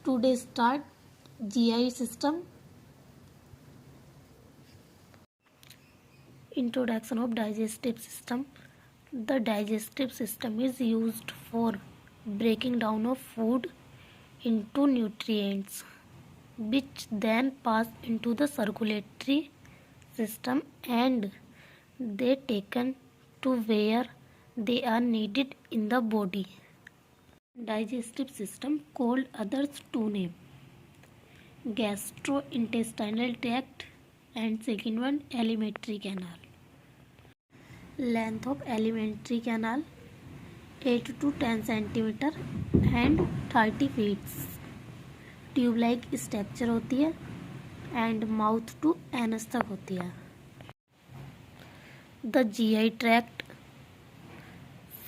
Today start GI system. Introduction of digestive system. The digestive system is used for breaking down of food into nutrients, which then pass into the circulatory system and they taken to where they are needed in the body. Digestive system called others two names: gastrointestinal tract and second one alimentary canal. Length of alimentary canal 8 to 10 centimeter and 30 feet. Tube like structure होती है and mouth to anus तक होती है. The GI tract.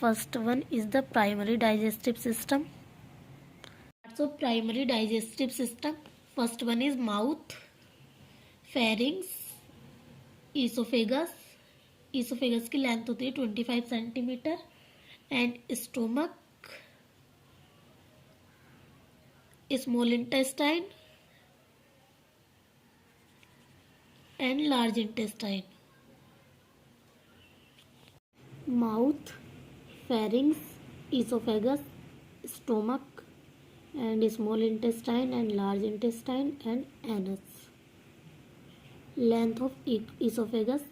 First one is the primary digestive system. Parts of primary digestive system. First one is mouth, pharynx, oesophagus. Oesophagus की length होती है 25 centimetre and stomach, small intestine and large intestine. Mouth, pharynx, esophagus, stomach and small intestine and large intestine and anus. Length of esophagus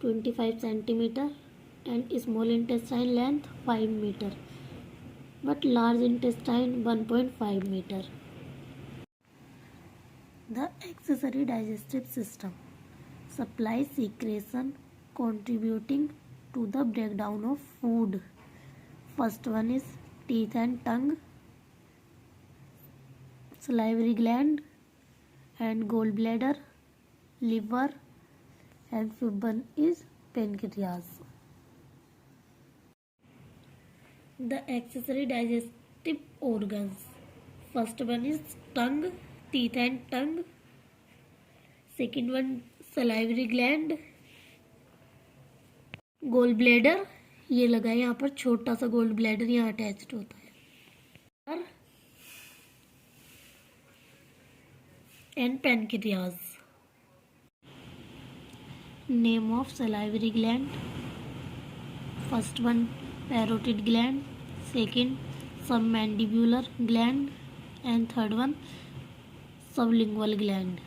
25 centimeter and small intestine length 5 meter, but large intestine 1.5 meter. The accessory digestive system supplies secretion contributing to the breakdown of food. First one is teeth and tongue, salivary gland and gallbladder, liver, and fifth one is pancreas. The accessory digestive organs. First one is tongue, teeth and tongue. Second one salivary gland, gall bladder. ये लगा है यहाँ पर, छोटा सा gall bladder यहाँ attached होता है. And pancreas. Name of salivary gland. First one parotid gland, second submandibular gland and third one sublingual gland.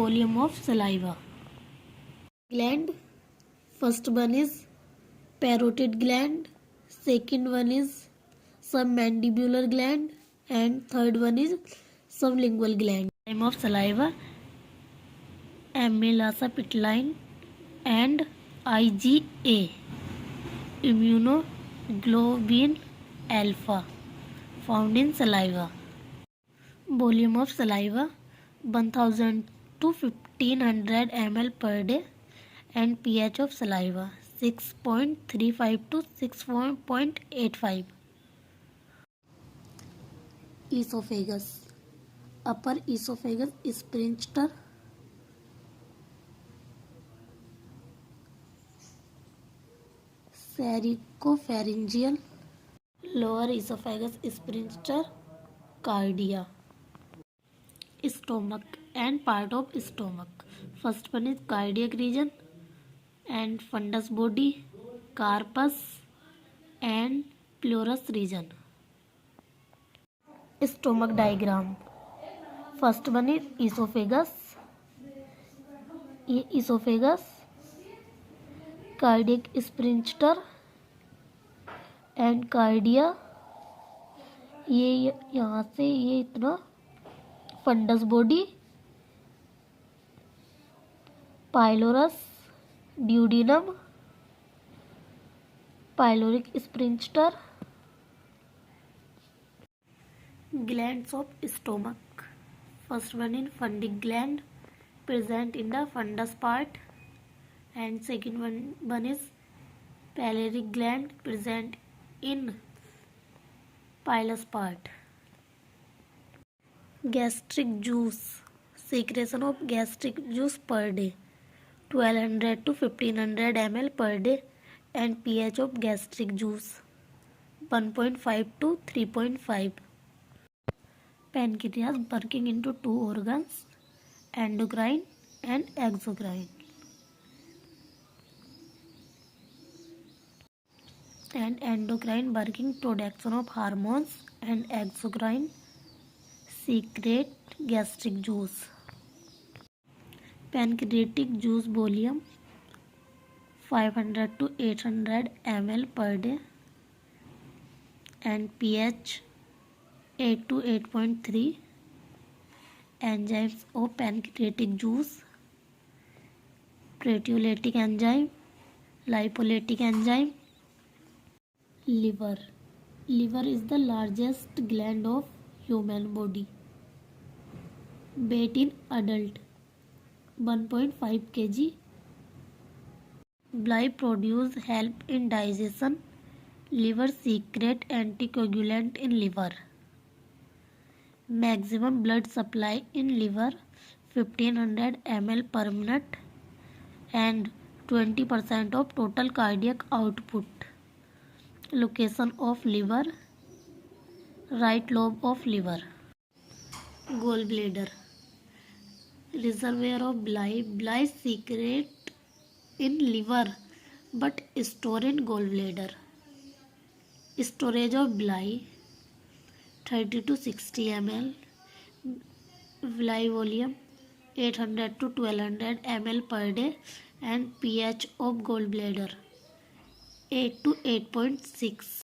Volume of saliva gland. First one is parotid gland, second one is submandibular gland and third one is sublingual gland. Time of saliva amylase pituline and IgA, immunoglobulin alpha, found in saliva. Volume of saliva 1000 to 1500 ml per day and pH of saliva 6.35 to 6.85. Esophagus. Upper esophagus sphincter, sericopharyngeal. Lower esophagus sphincter, cardia. Stomach and part of stomach. First one is cardiac region and fundus body, carpus and pleuris region. Stomach diagram. First one is esophagus. ये esophagus, cardiac sphincter and cardia. ये यहाँ से ये इतना fundus body, pylorus, duodenum, pyloric sphincter. Glands of stomach. First one in fundic gland, present in the fundus part, and second one is pyloric gland, present in pilus part. Gastric juice. Secretion of gastric juice per day 1200 to 1500 ml per day and pH of gastric juice 1.5 to 3.5. Pancreas working into two organs, endocrine and exocrine. And endocrine working production of hormones and exocrine secrete gastric juice. Pancreatic juice volume 500 to 800 ml per day and pH 8 to 8.3. Enzymes of pancreatic juice: proteolytic enzyme, lipolytic enzyme. Liver. Liver is the largest gland of human body. Weight in adult 1.5 kg. Bile produce help in digestion. Liver secrete anticoagulant in liver. Maximum blood supply in liver 1500 ml per minute and 20% of total cardiac output. Location of liver: right lobe of liver. Gallbladder. Reservoir of bile. Bile secrete in liver but store in gallbladder. Storage of bile 30 to 60 ml. Bile volume 800 to 1200 ml per day and pH of gallbladder 8 to 8.6.